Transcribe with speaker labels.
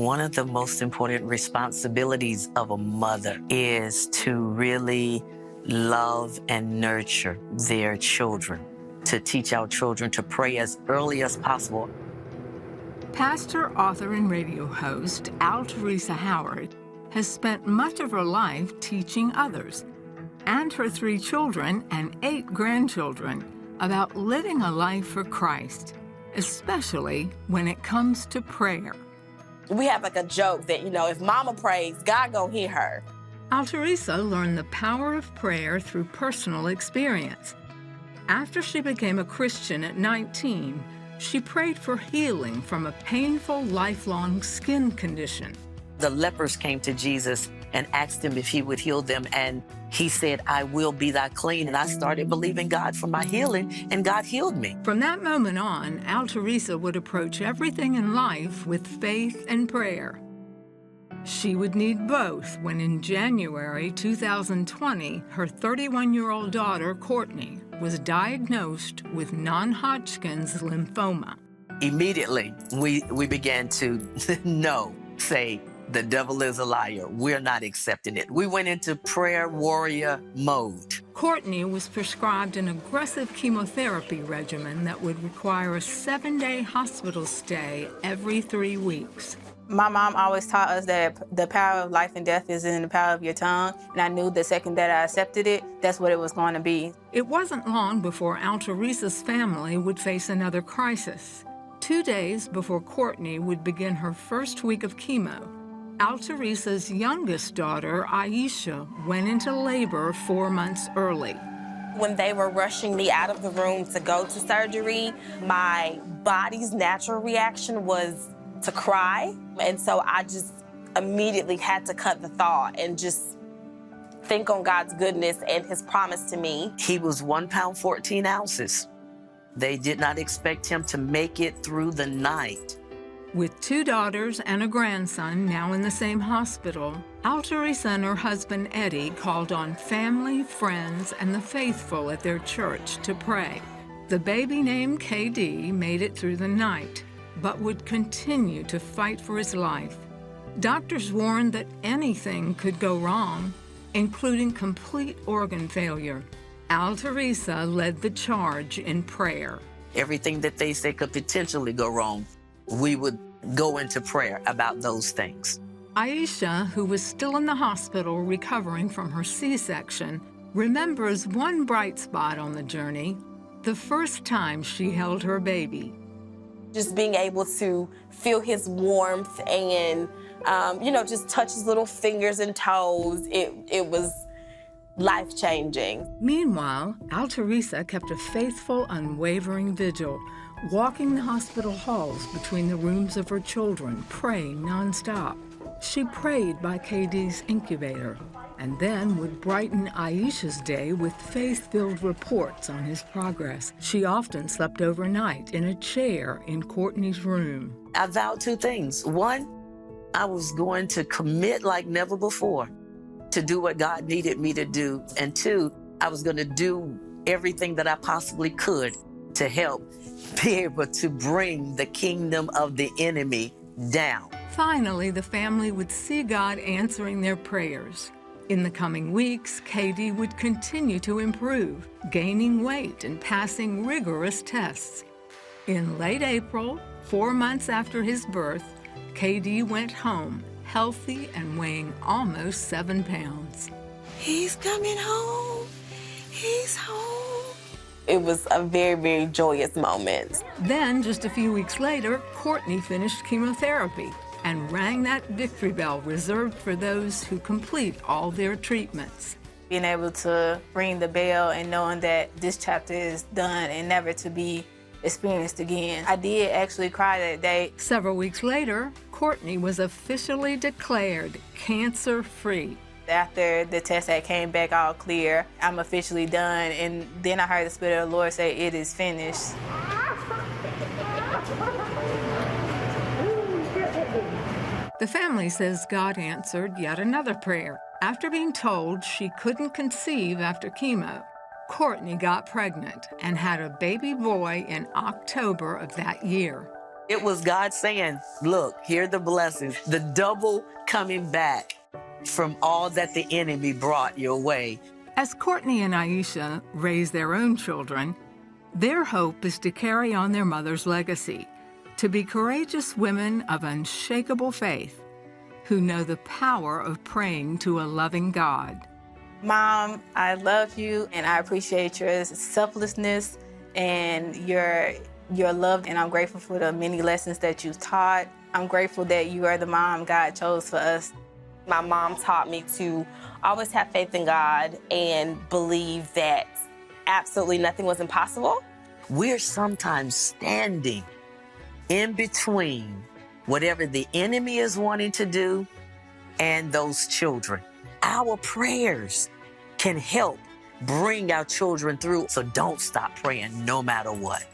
Speaker 1: One of the most important responsibilities of a mother is to really love and nurture their children, to teach our children to pray as early as possible.
Speaker 2: Pastor, author, and radio host Altheresa Howard has spent much of her life teaching others and her 3 children and 8 grandchildren about living a life for Christ, especially when it comes to prayer.
Speaker 3: We have like a joke that, if mama prays, God gonna hear her.
Speaker 2: Altheresa learned the power of prayer through personal experience. After she became a Christian at 19, she prayed for healing from a painful, lifelong skin condition.
Speaker 1: The lepers came to Jesus and asked him if he would heal them, and he said, "I will be thy clean." And I started believing God for my healing, and God healed me.
Speaker 2: From that moment on, Altheresa would approach everything in life with faith and prayer. She would need both when in January 2020, her 31-year-old daughter, Courtney, was diagnosed with non-Hodgkin's lymphoma.
Speaker 1: Immediately, we began to say, the devil is a liar. We're not accepting it. We went into prayer warrior mode.
Speaker 2: Courtney was prescribed an aggressive chemotherapy regimen that would require a 7-day hospital stay every 3 weeks.
Speaker 4: My mom always taught us that the power of life and death is in the power of your tongue, and I knew the second that I accepted it, that's what it was going to be.
Speaker 2: It wasn't long before Altheresa's family would face another crisis. 2 days before Courtney would begin her first week of chemo, Altheresa's youngest daughter, Aisha, went into labor 4 months early.
Speaker 3: When they were rushing me out of the room to go to surgery, my body's natural reaction was to cry. And so I just immediately had to cut the thought and just think on God's goodness and his promise to me.
Speaker 1: He was 1 pound, 14 ounces. They did not expect him to make it through the night.
Speaker 2: With 2 daughters and a grandson now in the same hospital, Altheresa and her husband Eddie called on family, friends, and the faithful at their church to pray. The baby named KD made it through the night, but would continue to fight for his life. Doctors warned that anything could go wrong, including complete organ failure. Altheresa led the charge in prayer.
Speaker 1: Everything that they said could potentially go wrong, we would go into prayer about those things.
Speaker 2: Aisha, who was still in the hospital recovering from her C-section, remembers one bright spot on the journey, the first time she held her baby.
Speaker 3: Just being able to feel his warmth and, just touch his little fingers and toes, it was life-changing.
Speaker 2: Meanwhile, Altheresa kept a faithful, unwavering vigil, walking the hospital halls between the rooms of her children, praying nonstop. She prayed by KD's incubator, and then would brighten Aisha's day with faith-filled reports on his progress. She often slept overnight in a chair in Courtney's room.
Speaker 1: I vowed 2 things. 1, I was going to commit like never before to do what God needed me to do. And 2, I was going to do everything that I possibly could to help be able to bring the kingdom of the enemy down.
Speaker 2: Finally, the family would see God answering their prayers. In the coming weeks, KD would continue to improve, gaining weight and passing rigorous tests. In late April, 4 months after his birth, KD went home, healthy and weighing almost 7 pounds.
Speaker 3: He's coming home. He's home. It was a very, very joyous moment.
Speaker 2: Then, just a few weeks later, Courtney finished chemotherapy and rang that victory bell reserved for those who complete all their treatments.
Speaker 4: Being able to ring the bell and knowing that this chapter is done and never to be experienced again. I did actually cry that day.
Speaker 2: Several weeks later, Courtney was officially declared cancer-free.
Speaker 4: After the test that came back all clear, I'm officially done. And then I heard the Spirit of the Lord say, "It is finished."
Speaker 2: The family says God answered yet another prayer. After being told she couldn't conceive after chemo, Courtney got pregnant and had a baby boy in October of that year.
Speaker 1: It was God saying, look, here are the blessings, the double coming back from all that the enemy brought your way.
Speaker 2: As Courtney and Aisha raise their own children, their hope is to carry on their mother's legacy, to be courageous women of unshakable faith who know the power of praying to a loving God.
Speaker 4: Mom, I love you, and I appreciate your selflessness and your love, and I'm grateful for the many lessons that you've taught. I'm grateful that you are the mom God chose for us.
Speaker 3: My mom taught me to always have faith in God and believe that absolutely nothing was impossible.
Speaker 1: We're sometimes standing in between whatever the enemy is wanting to do and those children. Our prayers can help bring our children through. So don't stop praying no matter what.